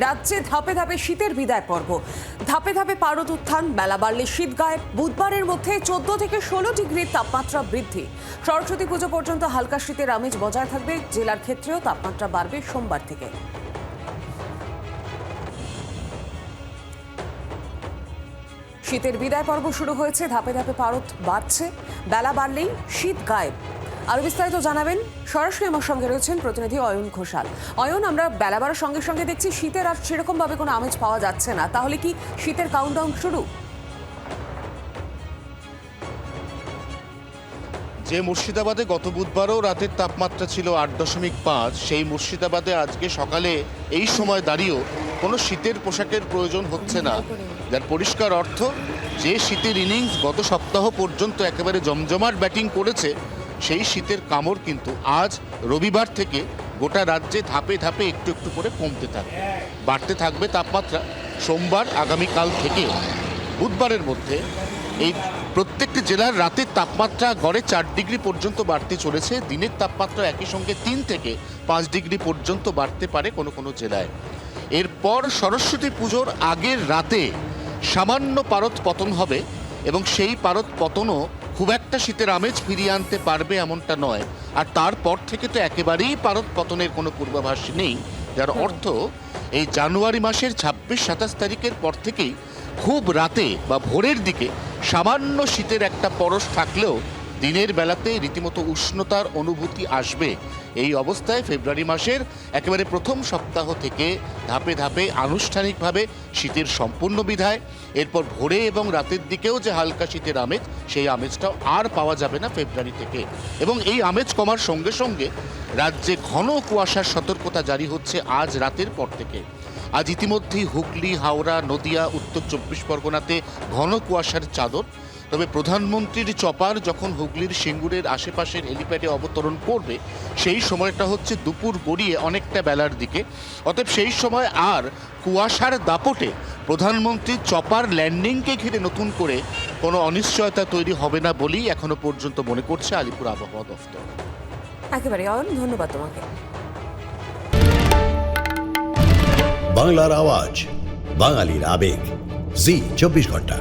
রাজ্যে ধাপে ধাপে শীতের বিদায় পর্ব। ধাপে ধাপে পারদ উত্থান, বেলা বাড়লে শীত গায়েব। বুধবারের মধ্যে 14 থেকে 16 ডিগ্রির তাপমাত্রা বৃদ্ধি। সরস্বতী পুজো পর্যন্ত হালকা শীতের আমেজ বজায় থাকবে। জেলার ক্ষেত্রেও তাপমাত্রা বাড়বে সোমবার থেকে। শীতের বিদায় পর্ব শুরু হয়েছে, ধাপে ধাপে পারদ বাড়ছে, বেলা বাড়লেই শীত গায়েব। আরো বিস্তারিত জানাবেন, সরাসরি আমার সঙ্গে রয়েছেন প্রতিনিধি অয়ন ঘোষাল। অয়ন, আমরা বেলা বাড়ার সঙ্গে সঙ্গে দেখছি শীতের আর সেরকম ভাবে কোনো আমেজ পাওয়া যাচ্ছে না, তাহলে কি শীতের কাউন্টডাউন শুরু? যে মুর্শিদাবাদে গত বুধবারও রাতের তাপমাত্রা ছিল 8.5, সেই মুর্শিদাবাদে আজকে সকালে এই সময় দাঁড়িয়েও কোনো শীতের পোশাকের প্রয়োজন হচ্ছে না, যার পরিষ্কার অর্থ যে শীতের ইনিংস গত সপ্তাহ পর্যন্ত একেবারে জমজমাট ব্যাটিং করেছে, সেই শীতের কামড় কিন্তু আজ রবিবার থেকে গোটা রাজ্যে ধাপে ধাপে একটু একটু করে কমতে থাকবে। বাড়তে থাকবে তাপমাত্রা সোমবার আগামীকাল থেকে। বুধবারের মধ্যে এই প্রত্যেকটি জেলার রাতের তাপমাত্রা গড়ে 4 ডিগ্রি পর্যন্ত বাড়তে চলেছে। দিনের তাপমাত্রা একই সঙ্গে 3 থেকে 5 ডিগ্রি পর্যন্ত বাড়তে পারে কোনো কোনো জেলায়। এরপর সরস্বতী পুজোর আগের রাতে সামান্য পারদ পতন হবে এবং সেই পারদ পতনও খুব একটা শীতের আমেজ ফিরিয়ে আনতে পারবে এমনটা নয়। আর তারপর থেকে তো একেবারেই পারদ পতনের কোনো পূর্বাভাস নেই, যার অর্থ এই জানুয়ারি মাসের 26-27 তারিখের পর থেকেই খুব রাতে বা ভোরের দিকে সামান্য শীতের একটা পরশ থাকলেও দিনের বেলাতে রীতিমতো উষ্ণতার অনুভূতি আসবে। এই অবস্থায় ফেব্রুয়ারি মাসের একেবারে প্রথম সপ্তাহ থেকে ধাপে ধাপে আনুষ্ঠানিকভাবে শীতের সম্পূর্ণ বিদায়। এরপর ভোরে এবং রাতের দিকেও যে হালকা শীতের আমেজ, সেই আমেজটাও আর পাওয়া যাবে না ফেব্রুয়ারি থেকে। এবং এই আমেজ কমার সঙ্গে সঙ্গে রাজ্যে ঘন কুয়াশার সতর্কতা জারি হচ্ছে আজ রাতের পর থেকে। আজ ইতিমধ্যেই হুগলি, হাওড়া, নদিয়া, উত্তর 24 পরগনাতে ঘন কুয়াশার চাদর। তবে প্রধানমন্ত্রীর চপার যখন হুগলির সিঙ্গুরের আশেপাশের হেলিপ্যাডে অবতরণ করবে, সেই সময়টা হচ্ছে দুপুর গড়িয়ে অনেকটা বেলার দিকে। অতএব সেই সময় আর কুয়াশার দাপটে প্রধানমন্ত্রীর চপার ল্যান্ডিংকে ঘিরে নতুন করে কোনো অনিশ্চয়তা তৈরি হবে না বলেই এখনো পর্যন্ত মনে করছে আলিপুর আবহাওয়া দফতর। একেবারে অয়ন, ধন্যবাদ তোমাকে। বাংলার আওয়াজ, বাঙালির আবেগ, জি 24 ঘন্টা।